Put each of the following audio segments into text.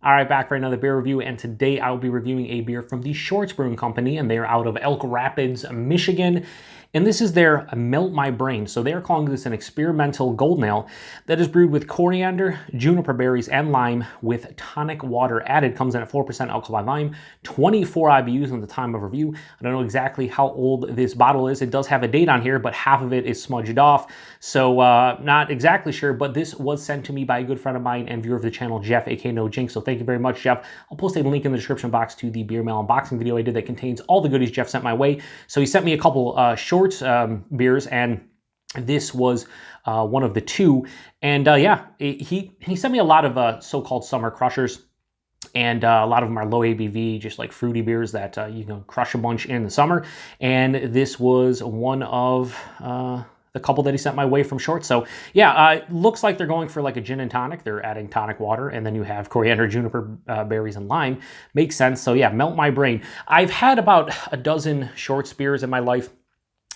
All right, back for another beer review, and today I will be reviewing a beer from the Shorts Brewing Company, and they're out of Elk Rapids, Michigan. And this is their Melt My Brain. So they're calling this an experimental golden ale that is brewed with coriander, juniper berries, and lime with tonic water added. Comes in at 4% alcohol by volume, 24 IBUs at the time of review. I don't know exactly how old this bottle is. It does have a date on here, but half of it is smudged off. So not exactly sure, but this was sent to me by a good friend of mine and viewer of the channel, Jeff, aka No Jinx. So thank you very much, Jeff. I'll post a link in the description box to the beer mail unboxing video I did that contains all the goodies Jeff sent my way. So he sent me a couple Shorts beers, and this was one of the two. And yeah, he sent me a lot of so-called summer crushers, and a lot of them are low ABV, just like fruity beers that you can crush a bunch in the summer. And this was one of the couple that he sent my way from Shorts. So yeah, it looks like they're going for like a gin and tonic. They're adding tonic water, and then you have coriander, juniper berries, and lime. Makes sense. So yeah, Melt My Brain. I've had about a dozen Shorts beers in my life,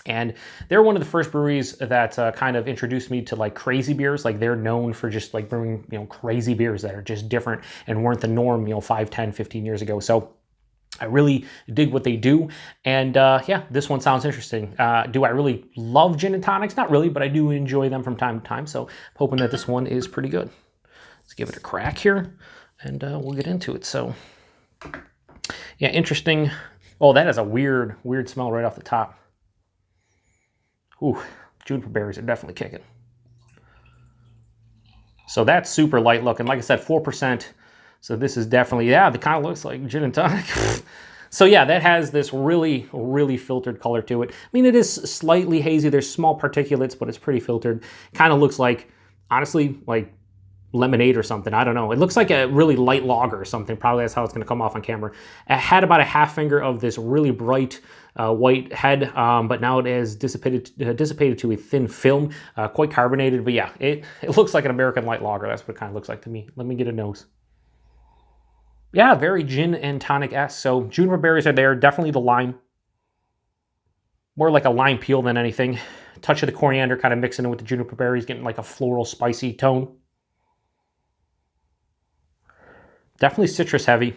and they're one of the first breweries that kind of introduced me to like crazy beers. Like they're known for just like brewing, crazy beers that are just different and weren't the norm, 5, 10, 15 years ago. So I really dig what they do. And yeah, this one sounds interesting. Do I really love gin and tonics? Not really, but I do enjoy them from time to time. So I'm hoping that this one is pretty good. Let's give it a crack here, and we'll get into it. So yeah, interesting. Oh, that has a weird smell right off the top. Ooh, juniper berries are definitely kicking. So that's super light looking. Like I said, 4%. So this is definitely, yeah, it kind of looks like gin and tonic. So yeah, that has this really filtered color to it. I mean, it is slightly hazy. There's small particulates, but it's pretty filtered. Kind of looks like, honestly, like lemonade or something. I don't know. It looks like a really light lager or something. Probably that's how it's going to come off on camera. It had about a half finger of this really bright white head, but now it has dissipated to a thin film, quite carbonated. But yeah, it looks like an American light lager. That's what it kind of looks like to me. Let me get a nose. Yeah, very gin and tonic-esque. So juniper berries are there. Definitely the lime. More like a lime peel than anything. Touch of the coriander kind of mixing in with the juniper berries, getting like a floral, spicy tone. Definitely citrus heavy.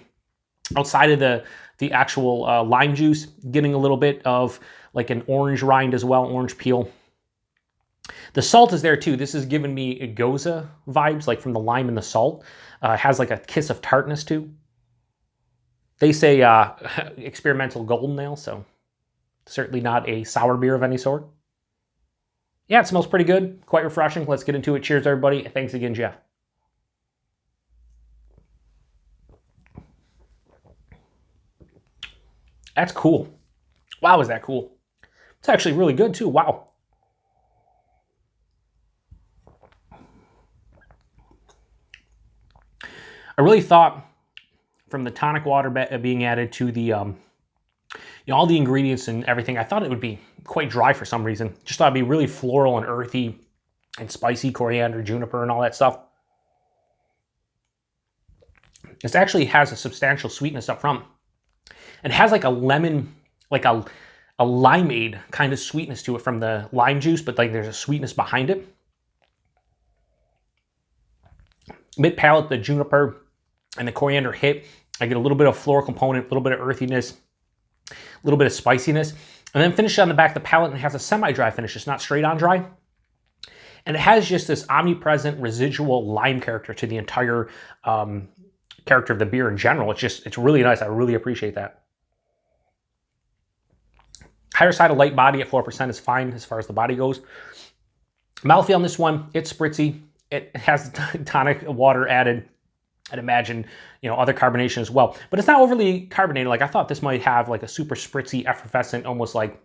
Outside of the actual lime juice, getting a little bit of like an orange rind as well, orange peel. The salt is there too. This is giving me Goza vibes, like from the lime and the salt. Has like a kiss of tartness too. They say experimental golden ale, so certainly not a sour beer of any sort. Yeah, it smells pretty good. Quite refreshing. Let's get into it. Cheers, everybody. Thanks again, Jeff. That's cool. Wow, is that cool? It's actually really good too. Wow. I really thought from the tonic water being added to the, all the ingredients and everything, I thought it would be quite dry for some reason. Just thought it'd be really floral and earthy and spicy, coriander, juniper, and all that stuff. This actually has a substantial sweetness up front. It has like a lemon, like a limeade kind of sweetness to it from the lime juice, but like there's a sweetness behind it. Mid palate, the juniper and the coriander hit. I get a little bit of floral component, a little bit of earthiness, a little bit of spiciness, and then finish on the back of the palate, and it has a semi-dry finish. It's not straight on dry. And it has just this omnipresent residual lime character to the entire character of the beer in general. It's really nice. I really appreciate that. Higher side of light body at 4% is fine as far as the body goes. Mouthfeel on this one, it's spritzy. It has tonic water added. I'd imagine, other carbonation as well. But it's not overly carbonated. Like I thought this might have like a super spritzy, effervescent, almost like,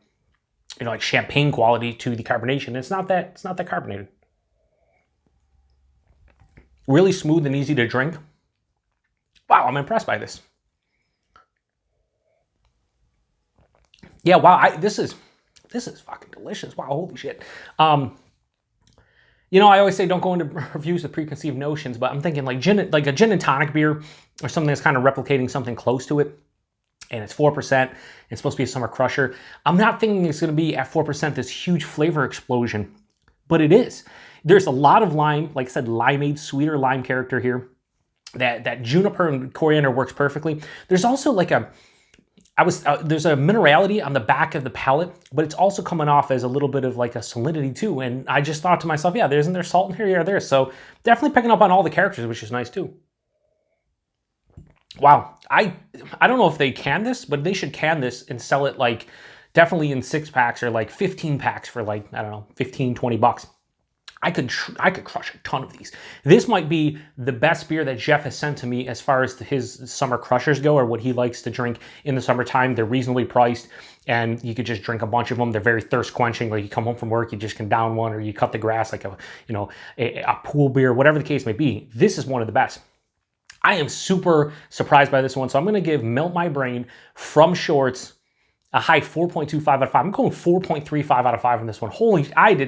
like champagne quality to the carbonation. It's not that carbonated. Really smooth and easy to drink. Wow, I'm impressed by this. Yeah, wow, this is fucking delicious. Wow, holy shit. I always say don't go into reviews with preconceived notions, but I'm thinking like a gin and tonic beer or something that's kind of replicating something close to it. And it's 4%. It's supposed to be a summer crusher. I'm not thinking it's going to be at 4% this huge flavor explosion, but it is. There's a lot of lime, like I said, limeade, sweeter lime character here. that juniper and coriander works perfectly. There's also like there's a minerality on the back of the palate, but it's also coming off as a little bit of like a salinity too. And I just thought to myself, yeah, isn't there salt in here? Yeah, there is. So definitely picking up on all the characters, which is nice too. Wow. I don't know if they can this, but they should can this and sell it like definitely in 6-packs or like 15 packs for like, I don't know, 15, 20 bucks. I could crush a ton of these. This might be the best beer that Jeff has sent to me as far as his summer crushers go, or what he likes to drink in the summertime. They're reasonably priced, and you could just drink a bunch of them. They're very thirst quenching. Like you come home from work, you just can down one, or you cut the grass like a pool beer, whatever the case may be. This is one of the best. I am super surprised by this one, so I'm going to give Melt My Brain from Shorts a high 4.25 out of 5. I'm going 4.35 out of 5 on this one.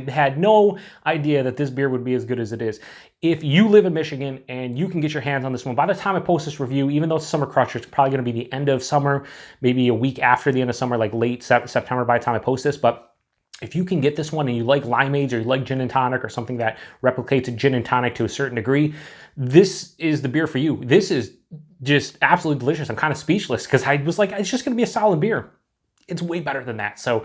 Had no idea that this beer would be as good as it is. If you live in Michigan and you can get your hands on this one, by the time I post this review, even though it's a summer crusher, it's probably going to be the end of summer, maybe a week after the end of summer, like late September by the time I post this. But if you can get this one and you like limeades or you like gin and tonic or something that replicates a gin and tonic to a certain degree, this is the beer for you. This is just absolutely delicious. I'm kind of speechless because I was like, it's just going to be a solid beer. It's way better than that. So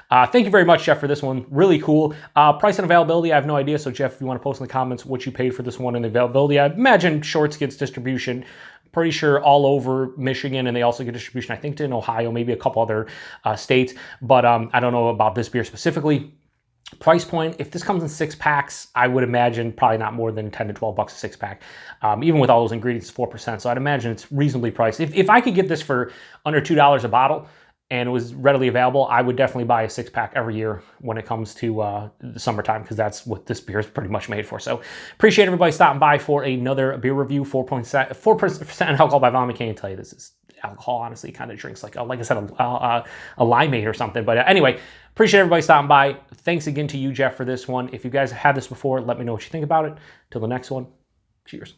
thank you very much, Jeff, for this one. Really cool. Price and availability, I have no idea. So Jeff, if you want to post in the comments what you paid for this one and the availability, I imagine Shorts gets distribution. Pretty sure all over Michigan, and they also get distribution, I think, in Ohio, maybe a couple other states. But I don't know about this beer specifically. Price point, if this comes in 6-packs, I would imagine probably not more than 10 to 12 bucks a 6-pack. Even with all those ingredients, 4%. So I'd imagine it's reasonably priced. If I could get this for under $2 a bottle, and it was readily available, I would definitely buy a 6-pack every year when it comes to the summertime, because that's what this beer is pretty much made for. So appreciate everybody stopping by for another beer review. 4% alcohol by volume. I can't tell you this is alcohol. Honestly, kind of drinks like I said, a limeade or something. But anyway, appreciate everybody stopping by. Thanks again to you, Jeff, for this one. If you guys have had this before, let me know what you think about it. Till the next one, cheers.